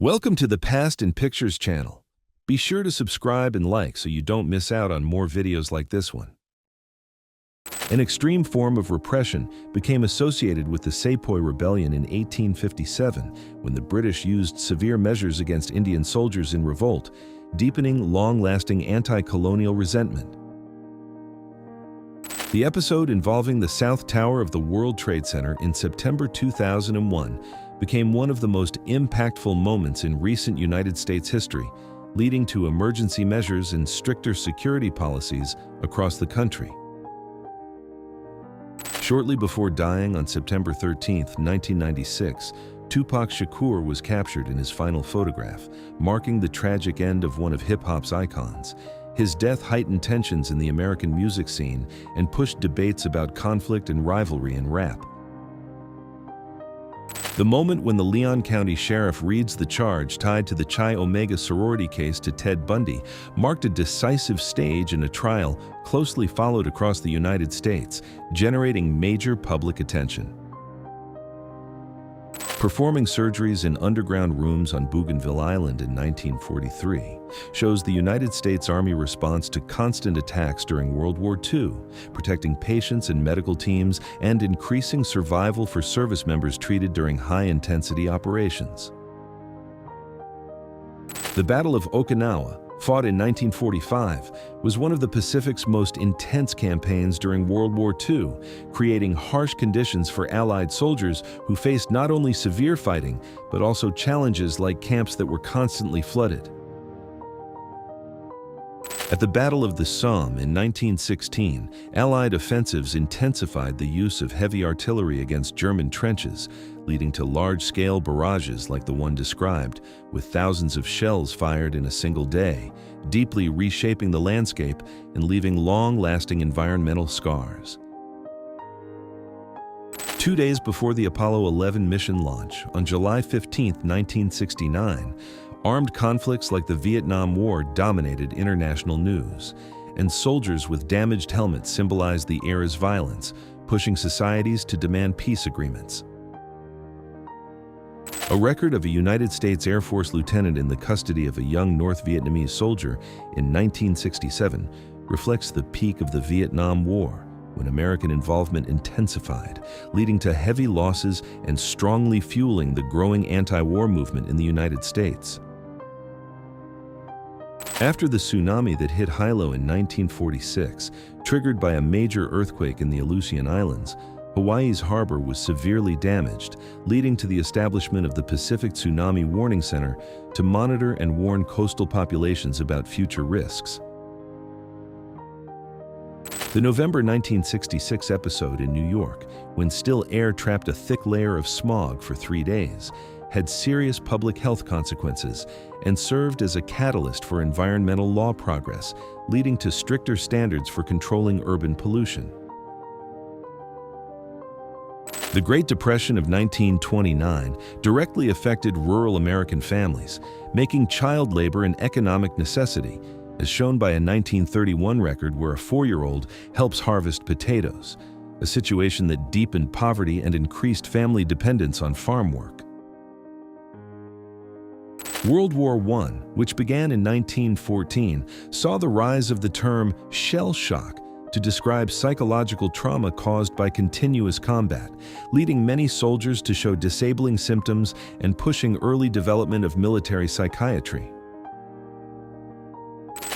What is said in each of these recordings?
Welcome to the Past in Pictures channel. Be sure to subscribe and like so you don't miss out on more videos like this one. An extreme form of repression became associated with the Sepoy Rebellion in 1857 when the British used severe measures against Indian soldiers in revolt, deepening long-lasting anti-colonial resentment. The episode involving the South Tower of the World Trade Center in September 2001 became one of the most impactful moments in recent United States history, leading to emergency measures and stricter security policies across the country. Shortly before dying on September 13, 1996, Tupac Shakur was captured in his final photograph, marking the tragic end of one of hip-hop's icons. His death heightened tensions in the American music scene and pushed debates about conflict and rivalry in rap. The moment when the Leon County Sheriff reads the charge tied to the Chi Omega sorority case to Ted Bundy marked a decisive stage in a trial closely followed across the United States, generating major public attention. Performing surgeries in underground rooms on Bougainville Island in 1943 shows the United States Army response to constant attacks during World War II, protecting patients and medical teams and increasing survival for service members treated during high-intensity operations. The Battle of Okinawa, fought in 1945, was one of the Pacific's most intense campaigns during World War II, creating harsh conditions for Allied soldiers who faced not only severe fighting, but also challenges like camps that were constantly flooded. At the Battle of the Somme in 1916, Allied offensives intensified the use of heavy artillery against German trenches, leading to large-scale barrages like the one described, with thousands of shells fired in a single day, deeply reshaping the landscape and leaving long-lasting environmental scars. 2 days before the Apollo 11 mission launch, on July 15, 1969, armed conflicts like the Vietnam War dominated international news, and soldiers with damaged helmets symbolized the era's violence, pushing societies to demand peace agreements. A record of a United States Air Force lieutenant in the custody of a young North Vietnamese soldier in 1967 reflects the peak of the Vietnam War, when American involvement intensified, leading to heavy losses and strongly fueling the growing anti-war movement in the United States. After the tsunami that hit Hilo in 1946, triggered by a major earthquake in the Aleutian Islands, Hawaii's harbor was severely damaged, leading to the establishment of the Pacific Tsunami Warning Center to monitor and warn coastal populations about future risks. The November 1966 episode in New York, when still air trapped a thick layer of smog for 3 days, had serious public health consequences and served as a catalyst for environmental law progress, leading to stricter standards for controlling urban pollution. The Great Depression of 1929 directly affected rural American families, making child labor an economic necessity, as shown by a 1931 record where a 4-year-old helps harvest potatoes, a situation that deepened poverty and increased family dependence on farm work. World War I, which began in 1914, saw the rise of the term shell shock to describe psychological trauma caused by continuous combat, leading many soldiers to show disabling symptoms and pushing early development of military psychiatry.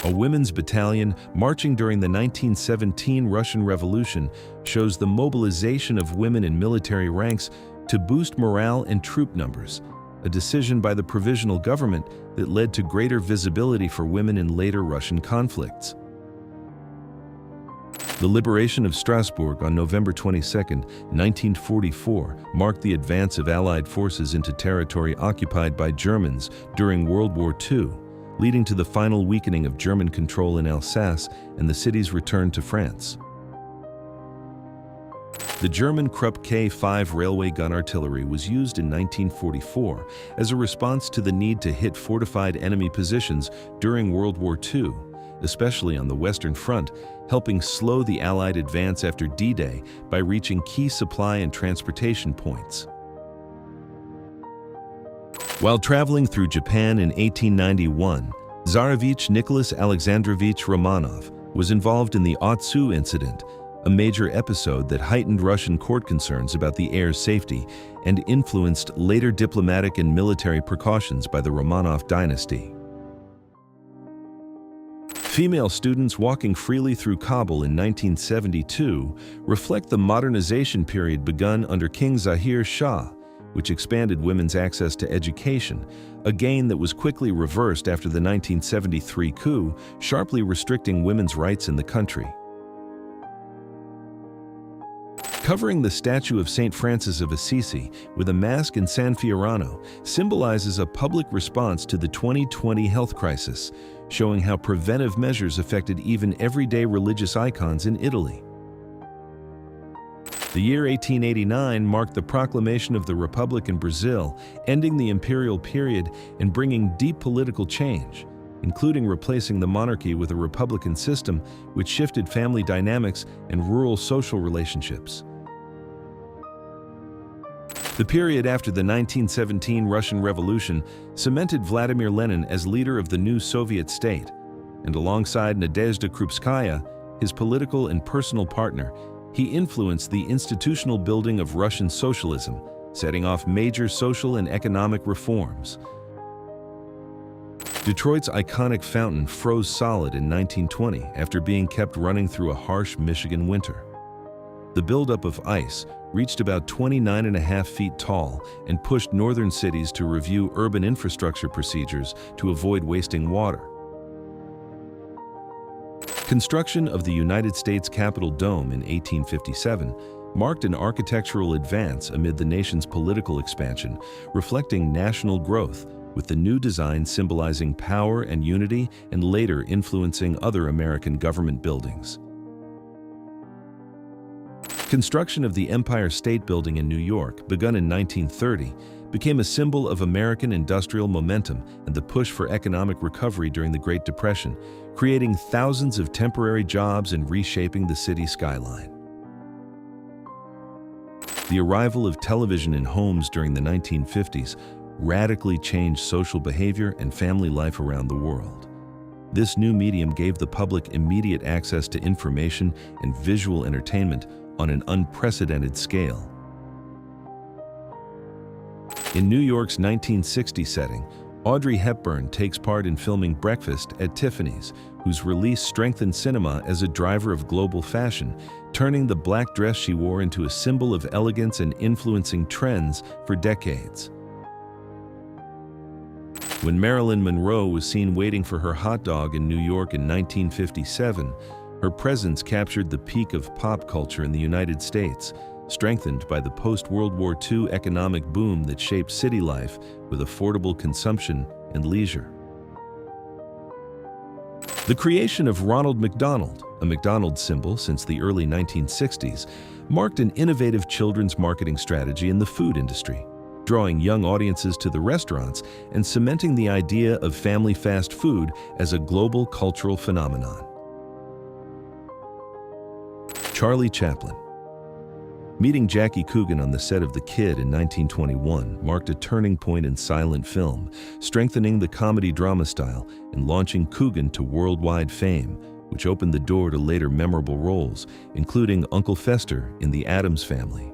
A women's battalion marching during the 1917 Russian Revolution shows the mobilization of women in military ranks to boost morale and troop numbers, a decision by the provisional government that led to greater visibility for women in later Russian conflicts. The liberation of Strasbourg on November 22, 1944, marked the advance of Allied forces into territory occupied by Germans during World War II, leading to the final weakening of German control in Alsace and the city's return to France. The German Krupp K5 railway gun artillery was used in 1944 as a response to the need to hit fortified enemy positions during World War II, especially on the Western Front, helping slow the Allied advance after D-Day by reaching key supply and transportation points. While traveling through Japan in 1891, Tsarevich Nicholas Alexandrovich Romanov was involved in the Otsu incident, a major episode that heightened Russian court concerns about the heir's safety and influenced later diplomatic and military precautions by the Romanov dynasty. Female students walking freely through Kabul in 1972 reflect the modernization period begun under King Zahir Shah, which expanded women's access to education, a gain that was quickly reversed after the 1973 coup, sharply restricting women's rights in the country. Covering the statue of St. Francis of Assisi with a mask in San Fiorano symbolizes a public response to the 2020 health crisis, showing how preventive measures affected even everyday religious icons in Italy. The year 1889 marked the proclamation of the Republic in Brazil, ending the imperial period and bringing deep political change, including replacing the monarchy with a republican system which shifted family dynamics and rural social relationships. The period after the 1917 Russian Revolution cemented Vladimir Lenin as leader of the new Soviet state, and alongside Nadezhda Krupskaya, his political and personal partner, he influenced the institutional building of Russian socialism, setting off major social and economic reforms. Detroit's iconic fountain froze solid in 1920 after being kept running through a harsh Michigan winter. The buildup of ice reached about 29.5 feet tall and pushed northern cities to review urban infrastructure procedures to avoid wasting water. Construction of the United States Capitol Dome in 1857 marked an architectural advance amid the nation's political expansion, reflecting national growth, with the new design symbolizing power and unity and later influencing other American government buildings. Construction of the Empire State Building in New York, begun in 1930, became a symbol of American industrial momentum and the push for economic recovery during the Great Depression, creating thousands of temporary jobs and reshaping the city skyline. The arrival of television in homes during the 1950s radically changed social behavior and family life around the world. This new medium gave the public immediate access to information and visual entertainment on an unprecedented scale. In New York's 1960 setting, Audrey Hepburn takes part in filming Breakfast at Tiffany's, whose release strengthened cinema as a driver of global fashion, turning the black dress she wore into a symbol of elegance and influencing trends for decades. When Marilyn Monroe was seen waiting for her hot dog in New York in 1957, her presence captured the peak of pop culture in the United States, strengthened by the post-World War II economic boom that shaped city life with affordable consumption and leisure. The creation of Ronald McDonald, a McDonald's symbol since the early 1960s, marked an innovative children's marketing strategy in the food industry, drawing young audiences to the restaurants and cementing the idea of family fast food as a global cultural phenomenon. Charlie Chaplin. Meeting Jackie Coogan on the set of The Kid in 1921 marked a turning point in silent film, strengthening the comedy-drama style and launching Coogan to worldwide fame, which opened the door to later memorable roles, including Uncle Fester in The Addams Family.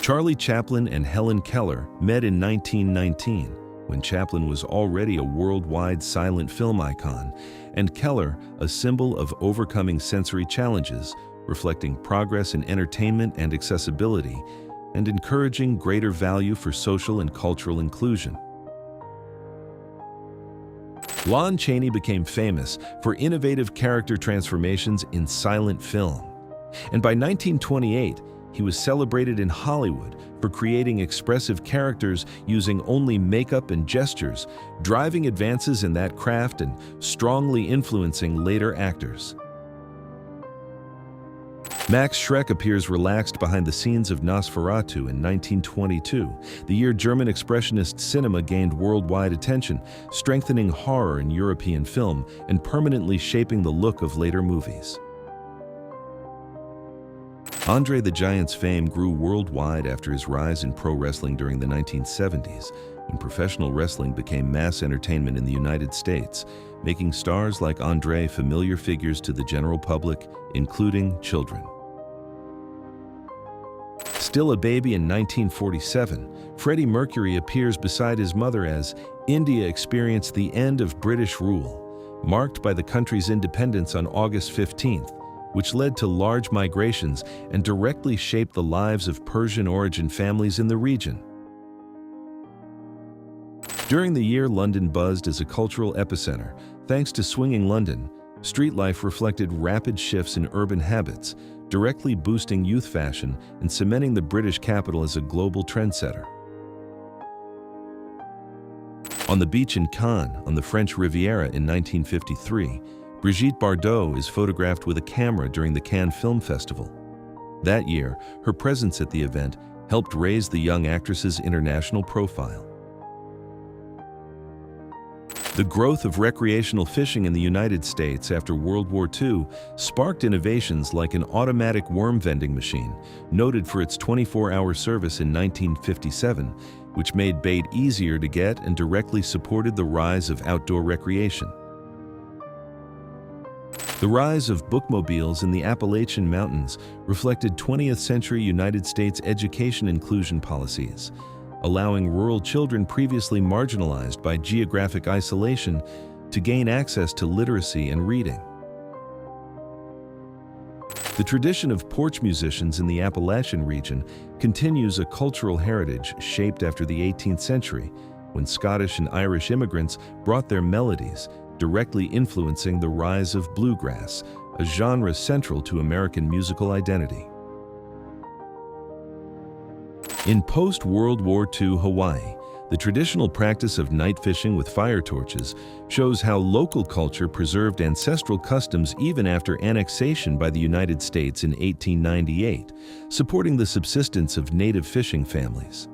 Charlie Chaplin and Helen Keller met in 1919, when Chaplin was already a worldwide silent film icon, and Keller a symbol of overcoming sensory challenges, reflecting progress in entertainment and accessibility, and encouraging greater value for social and cultural inclusion. Lon Chaney became famous for innovative character transformations in silent film, and by 1928, he was celebrated in Hollywood for creating expressive characters using only makeup and gestures, driving advances in that craft and strongly influencing later actors. Max Schreck appears relaxed behind the scenes of Nosferatu in 1922, the year German expressionist cinema gained worldwide attention, strengthening horror in European film and permanently shaping the look of later movies. Andre the Giant's fame grew worldwide after his rise in pro wrestling during the 1970s, when professional wrestling became mass entertainment in the United States, making stars like Andre familiar figures to the general public, including children. Still a baby in 1947, Freddie Mercury appears beside his mother as India experienced the end of British rule, marked by the country's independence on August 15th, which led to large migrations and directly shaped the lives of Persian-origin families in the region. During the year London buzzed as a cultural epicenter, thanks to Swinging London, street life reflected rapid shifts in urban habits, directly boosting youth fashion and cementing the British capital as a global trendsetter. On the beach in Cannes, on the French Riviera in 1953, Brigitte Bardot is photographed with a camera during the Cannes Film Festival. That year, her presence at the event helped raise the young actress's international profile. The growth of recreational fishing in the United States after World War II sparked innovations like an automatic worm vending machine, noted for its 24-hour service in 1957, which made bait easier to get and directly supported the rise of outdoor recreation. The rise of bookmobiles in the Appalachian Mountains reflected 20th century United States education inclusion policies, allowing rural children previously marginalized by geographic isolation to gain access to literacy and reading. The tradition of porch musicians in the Appalachian region continues a cultural heritage shaped after the 18th century, when Scottish and Irish immigrants brought their melodies, directly influencing the rise of bluegrass, a genre central to American musical identity. In post-World War II Hawaii, the traditional practice of night fishing with fire torches shows how local culture preserved ancestral customs even after annexation by the United States in 1898, supporting the subsistence of native fishing families.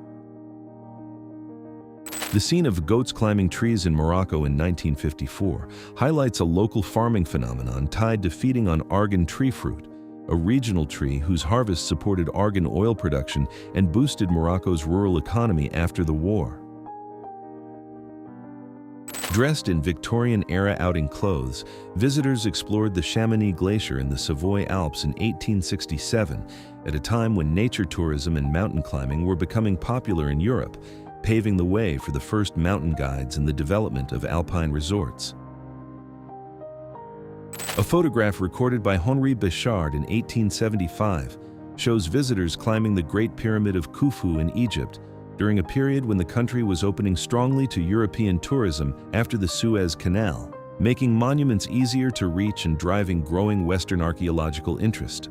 The scene of goats climbing trees in Morocco in 1954 highlights a local farming phenomenon tied to feeding on argan tree fruit, a regional tree whose harvest supported argan oil production and boosted Morocco's rural economy after the war. Dressed in Victorian-era outing clothes, visitors explored the Chamonix Glacier in the Savoy Alps in 1867, at a time when nature tourism and mountain climbing were becoming popular in Europe, paving the way for the first mountain guides and the development of alpine resorts. A photograph recorded by Henri Béchard in 1875 shows visitors climbing the Great Pyramid of Khufu in Egypt during a period when the country was opening strongly to European tourism after the Suez Canal, making monuments easier to reach and driving growing Western archaeological interest.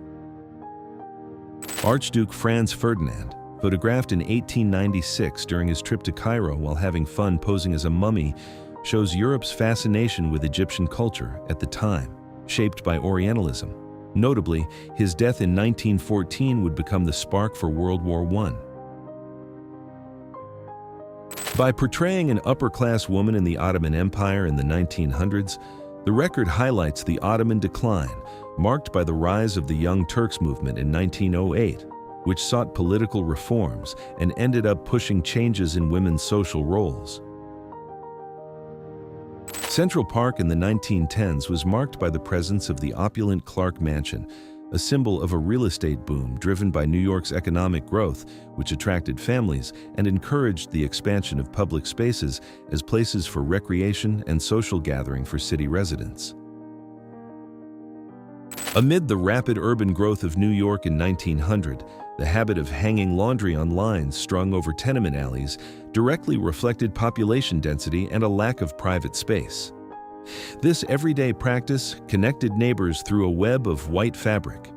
Archduke Franz Ferdinand, photographed in 1896 during his trip to Cairo while having fun posing as a mummy, shows Europe's fascination with Egyptian culture at the time, shaped by Orientalism. Notably, his death in 1914 would become the spark for World War I. By portraying an upper-class woman in the Ottoman Empire in the 1900s, the record highlights the Ottoman decline, marked by the rise of the Young Turks movement in 1908, which sought political reforms and ended up pushing changes in women's social roles. Central Park in the 1910s was marked by the presence of the opulent Clark Mansion, a symbol of a real estate boom driven by New York's economic growth, which attracted families and encouraged the expansion of public spaces as places for recreation and social gathering for city residents. Amid the rapid urban growth of New York in 1900, the habit of hanging laundry on lines strung over tenement alleys directly reflected population density and a lack of private space. This everyday practice connected neighbors through a web of white fabric.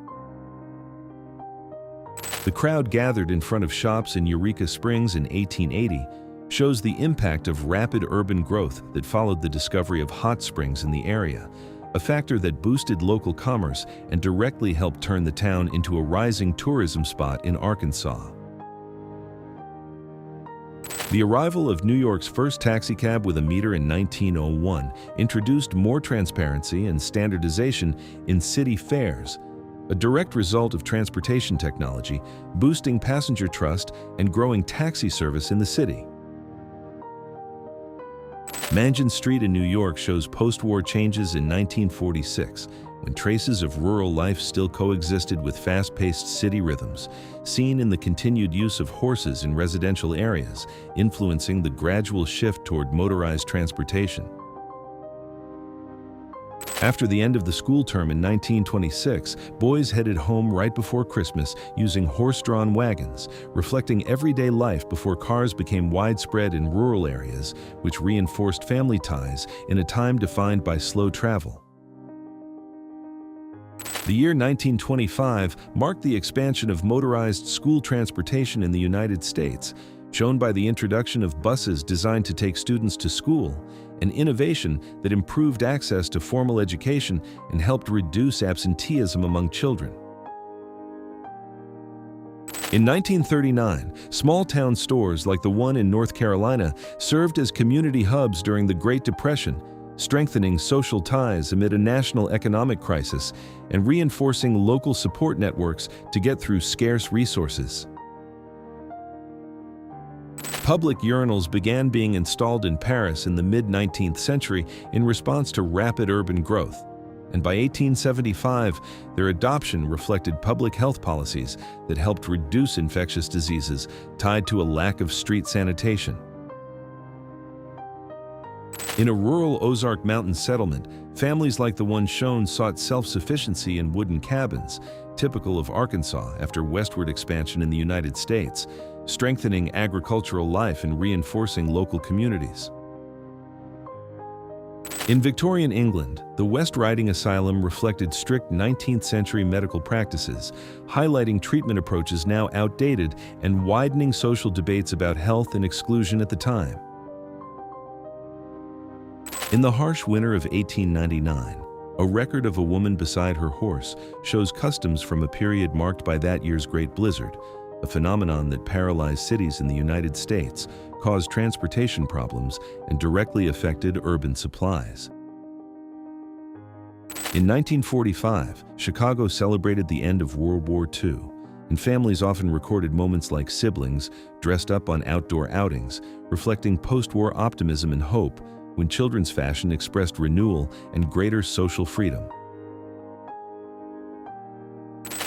The crowd gathered in front of shops in Eureka Springs in 1880 shows the impact of rapid urban growth that followed the discovery of hot springs in the area, a factor that boosted local commerce and directly helped turn the town into a rising tourism spot in Arkansas. The arrival of New York's first taxicab with a meter in 1901 introduced more transparency and standardization in city fares, a direct result of transportation technology, boosting passenger trust and growing taxi service in the city. Mansion Street in New York shows post-war changes in 1946, when traces of rural life still coexisted with fast-paced city rhythms, seen in the continued use of horses in residential areas, influencing the gradual shift toward motorized transportation. After the end of the school term in 1926, boys headed home right before Christmas using horse-drawn wagons, reflecting everyday life before cars became widespread in rural areas, which reinforced family ties in a time defined by slow travel. The year 1925 marked the expansion of motorized school transportation in the United States, shown by the introduction of buses designed to take students to school, an innovation that improved access to formal education and helped reduce absenteeism among children. In 1939, small-town stores like the one in North Carolina served as community hubs during the Great Depression, strengthening social ties amid a national economic crisis and reinforcing local support networks to get through scarce resources. Public urinals began being installed in Paris in the mid-19th century in response to rapid urban growth, and by 1875, their adoption reflected public health policies that helped reduce infectious diseases tied to a lack of street sanitation. In a rural Ozark Mountain settlement, families like the one shown sought self-sufficiency in wooden cabins, typical of Arkansas after westward expansion in the United States, strengthening agricultural life and reinforcing local communities. In Victorian England, the West Riding Asylum reflected strict 19th-century medical practices, highlighting treatment approaches now outdated and widening social debates about health and exclusion at the time. In the harsh winter of 1899, a record of a woman beside her horse shows customs from a period marked by that year's Great Blizzard, a phenomenon that paralyzed cities in the United States, caused transportation problems, and directly affected urban supplies. In 1945, Chicago celebrated the end of World War II, and families often recorded moments like siblings dressed up on outdoor outings, reflecting post-war optimism and hope when children's fashion expressed renewal and greater social freedom.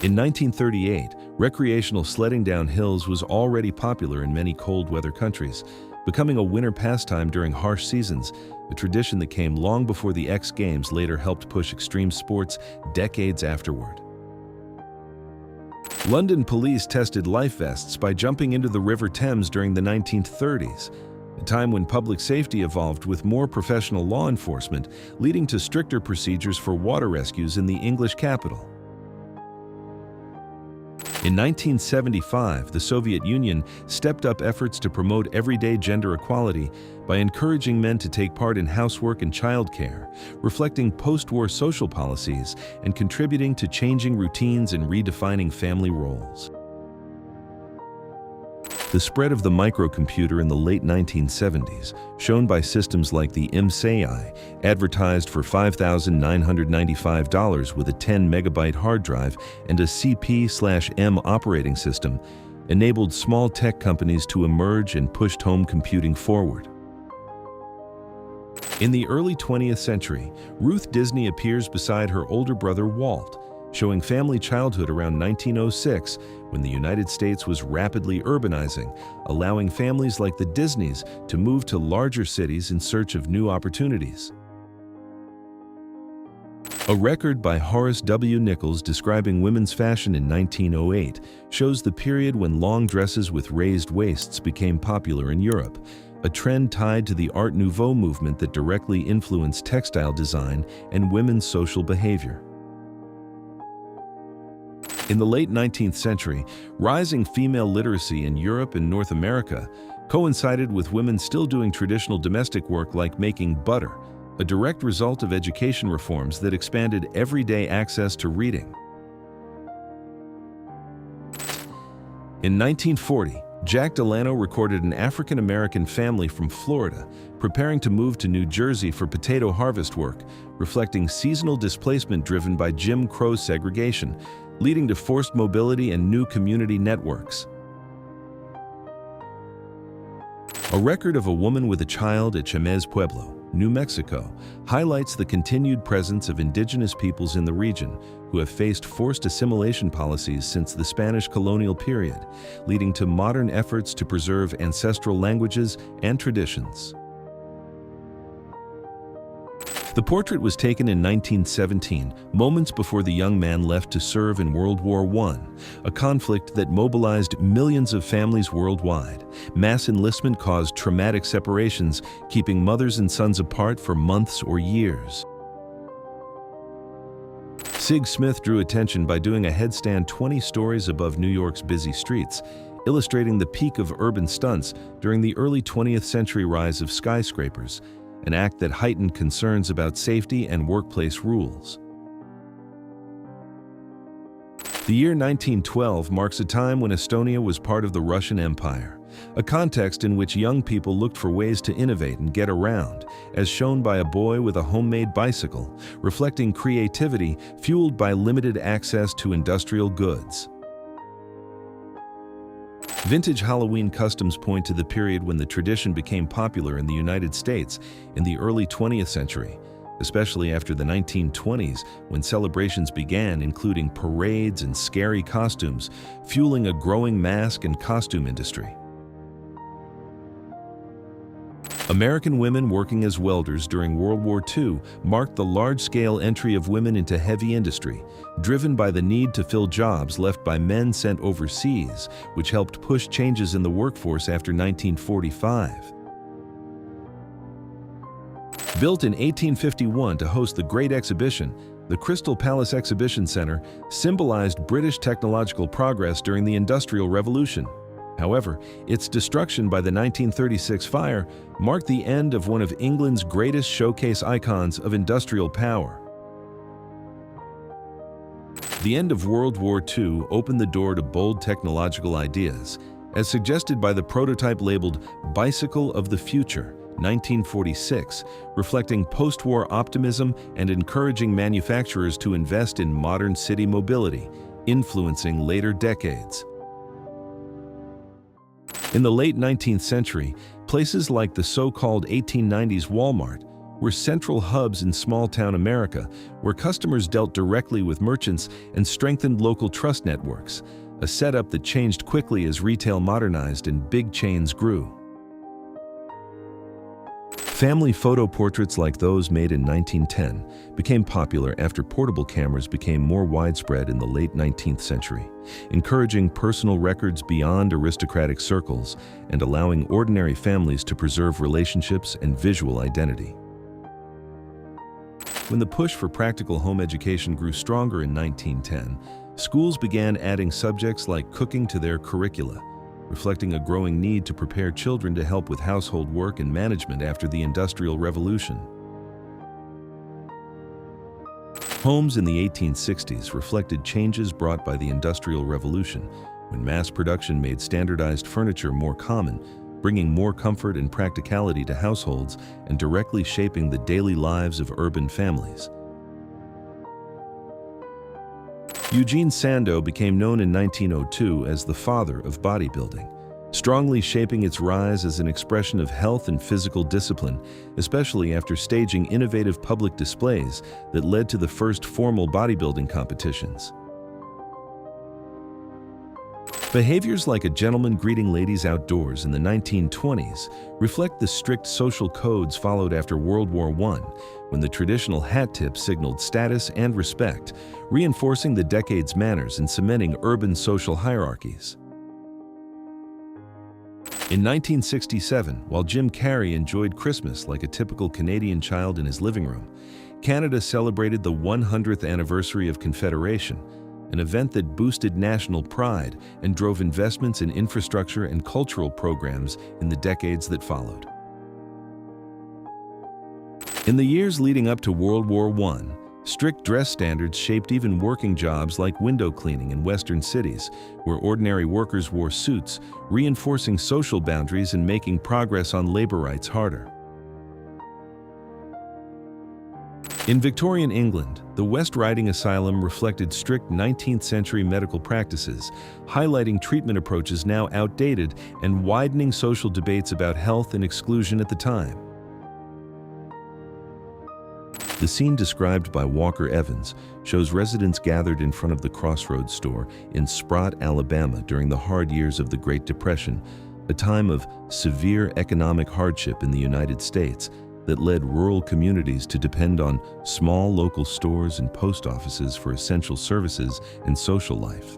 In 1938, recreational sledding down hills was already popular in many cold-weather countries, becoming a winter pastime during harsh seasons, a tradition that came long before the X Games later helped push extreme sports decades afterward. London police tested life vests by jumping into the River Thames during the 1930s, a time when public safety evolved with more professional law enforcement, leading to stricter procedures for water rescues in the English capital. In 1975, the Soviet Union stepped up efforts to promote everyday gender equality by encouraging men to take part in housework and childcare, reflecting post-war social policies and contributing to changing routines and redefining family roles. The spread of the microcomputer in the late 1970s, shown by systems like the MSAI, advertised for $5,995 with a 10-megabyte hard drive and a CP/M operating system, enabled small tech companies to emerge and pushed home computing forward. In the early 20th century, Ruth Disney appears beside her older brother Walt, showing family childhood around 1906 when the United States was rapidly urbanizing, allowing families like the Disneys to move to larger cities in search of new opportunities. A record by Horace W. Nichols describing women's fashion in 1908 shows the period when long dresses with raised waists became popular in Europe, a trend tied to the Art Nouveau movement that directly influenced textile design and women's social behavior. In the late 19th century, rising female literacy in Europe and North America coincided with women still doing traditional domestic work like making butter, a direct result of education reforms that expanded everyday access to reading. In 1940, Jack Delano recorded an African-American family from Florida preparing to move to New Jersey for potato harvest work, reflecting seasonal displacement driven by Jim Crow segregation. leading to forced mobility and new community networks. A record of a woman with a child at Chimez Pueblo, New Mexico, highlights the continued presence of indigenous peoples in the region who have faced forced assimilation policies since the Spanish colonial period, leading to modern efforts to preserve ancestral languages and traditions. The portrait was taken in 1917, moments before the young man left to serve in World War I, a conflict that mobilized millions of families worldwide. Mass enlistment caused traumatic separations, keeping mothers and sons apart for months or years. Sig Smith drew attention by doing a headstand 20 stories above New York's busy streets, illustrating the peak of urban stunts during the early 20th century rise of skyscrapers, an act that heightened concerns about safety and workplace rules. The year 1912 marks a time when Estonia was part of the Russian Empire, a context in which young people looked for ways to innovate and get around, as shown by a boy with a homemade bicycle, reflecting creativity fueled by limited access to industrial goods. Vintage Halloween customs point to the period when the tradition became popular in the United States in the early 20th century, especially after the 1920s when celebrations began, including parades and scary costumes, fueling a growing mask and costume industry. American women working as welders during World War II marked the large-scale entry of women into heavy industry, driven by the need to fill jobs left by men sent overseas, which helped push changes in the workforce after 1945. Built in 1851 to host the Great Exhibition, the Crystal Palace Exhibition Centre symbolized British technological progress during the Industrial Revolution. However, its destruction by the 1936 fire marked the end of one of England's greatest showcase icons of industrial power. The end of World War II opened the door to bold technological ideas, as suggested by the prototype labeled Bicycle of the Future, 1946, reflecting post-war optimism and encouraging manufacturers to invest in modern city mobility, influencing later decades. In the late 19th century, places like the so-called 1890s Walmart were central hubs in small-town America where customers dealt directly with merchants and strengthened local trust networks, a setup that changed quickly as retail modernized and big chains grew. Family photo portraits like those made in 1910 became popular after portable cameras became more widespread in the late 19th century, encouraging personal records beyond aristocratic circles and allowing ordinary families to preserve relationships and visual identity. When the push for practical home education grew stronger in 1910, schools began adding subjects like cooking to their curricula, reflecting a growing need to prepare children to help with household work and management after the Industrial Revolution. Homes in the 1860s reflected changes brought by the Industrial Revolution, when mass production made standardized furniture more common, bringing more comfort and practicality to households and directly shaping the daily lives of urban families. Eugene Sandow became known in 1902 as the father of bodybuilding, strongly shaping its rise as an expression of health and physical discipline, especially after staging innovative public displays that led to the first formal bodybuilding competitions. Behaviors like a gentleman greeting ladies outdoors in the 1920s reflect the strict social codes followed after World War I, when the traditional hat tip signaled status and respect, reinforcing the decade's manners and cementing urban social hierarchies. In 1967, while Jim Carrey enjoyed Christmas like a typical Canadian child in his living room, Canada celebrated the 100th anniversary of Confederation, an event that boosted national pride and drove investments in infrastructure and cultural programs in the decades that followed. In the years leading up to World War I, strict dress standards shaped even working jobs like window cleaning in Western cities, where ordinary workers wore suits, reinforcing social boundaries and making progress on labor rights harder. In Victorian England, the West Riding Asylum reflected strict 19th century medical practices, highlighting treatment approaches now outdated and widening social debates about health and exclusion at the time. The scene described by Walker Evans shows residents gathered in front of the Crossroads store in Sprott, Alabama during the hard years of the Great Depression, a time of severe economic hardship in the United States that led rural communities to depend on small local stores and post offices for essential services and social life.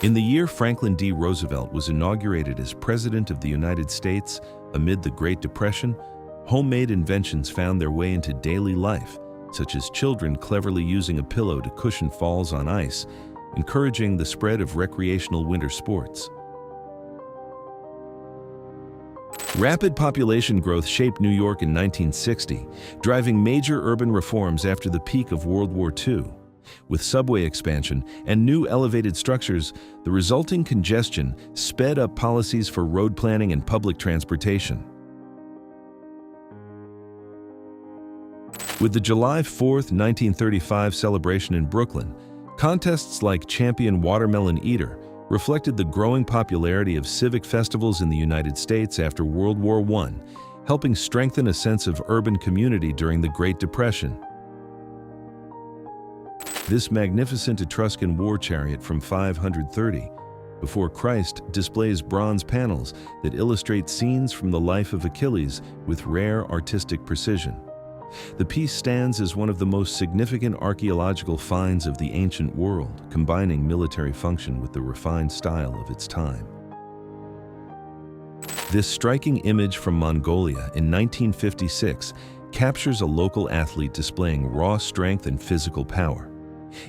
In the year Franklin D. Roosevelt was inaugurated as President of the United States amid the Great Depression, homemade inventions found their way into daily life, such as children cleverly using a pillow to cushion falls on ice, encouraging the spread of recreational winter sports. Rapid population growth shaped New York in 1960, driving major urban reforms after the peak of World War II. With subway expansion and new elevated structures, the resulting congestion sped up policies for road planning and public transportation. With the July 4, 1935 celebration in Brooklyn, contests like Champion Watermelon Eater reflected the growing popularity of civic festivals in the United States after World War I, helping strengthen a sense of urban community during the Great Depression. This magnificent Etruscan war chariot from 530 before Christ displays bronze panels that illustrate scenes from the life of Achilles with rare artistic precision. The piece stands as one of the most significant archaeological finds of the ancient world, combining military function with the refined style of its time. This striking image from Mongolia in 1956 captures a local athlete displaying raw strength and physical power.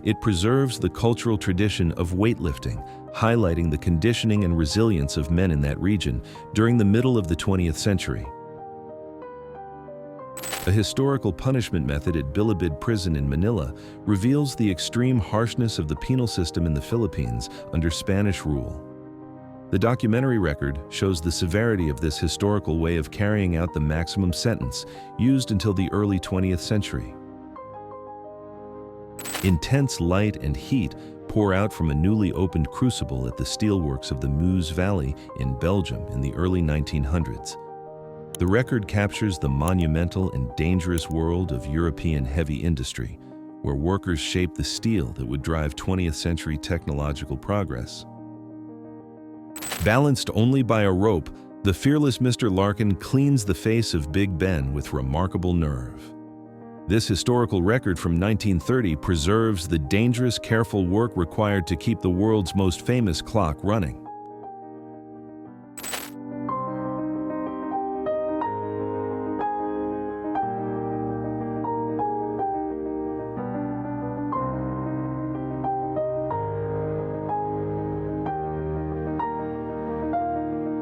It preserves the cultural tradition of weightlifting, highlighting the conditioning and resilience of men in that region during the middle of the 20th century. A historical punishment method at Bilibid prison in Manila reveals the extreme harshness of the penal system in the Philippines under Spanish rule. The documentary record shows the severity of this historical way of carrying out the maximum sentence, used until the early 20th century. Intense light and heat pour out from a newly opened crucible at the steelworks of the Meuse Valley in Belgium in the early 1900s. The record captures the monumental and dangerous world of European heavy industry, where workers shaped the steel that would drive 20th century technological progress. Balanced only by a rope, the fearless Mr. Larkin cleans the face of Big Ben with remarkable nerve. This historical record from 1930 preserves the dangerous, careful work required to keep the world's most famous clock running.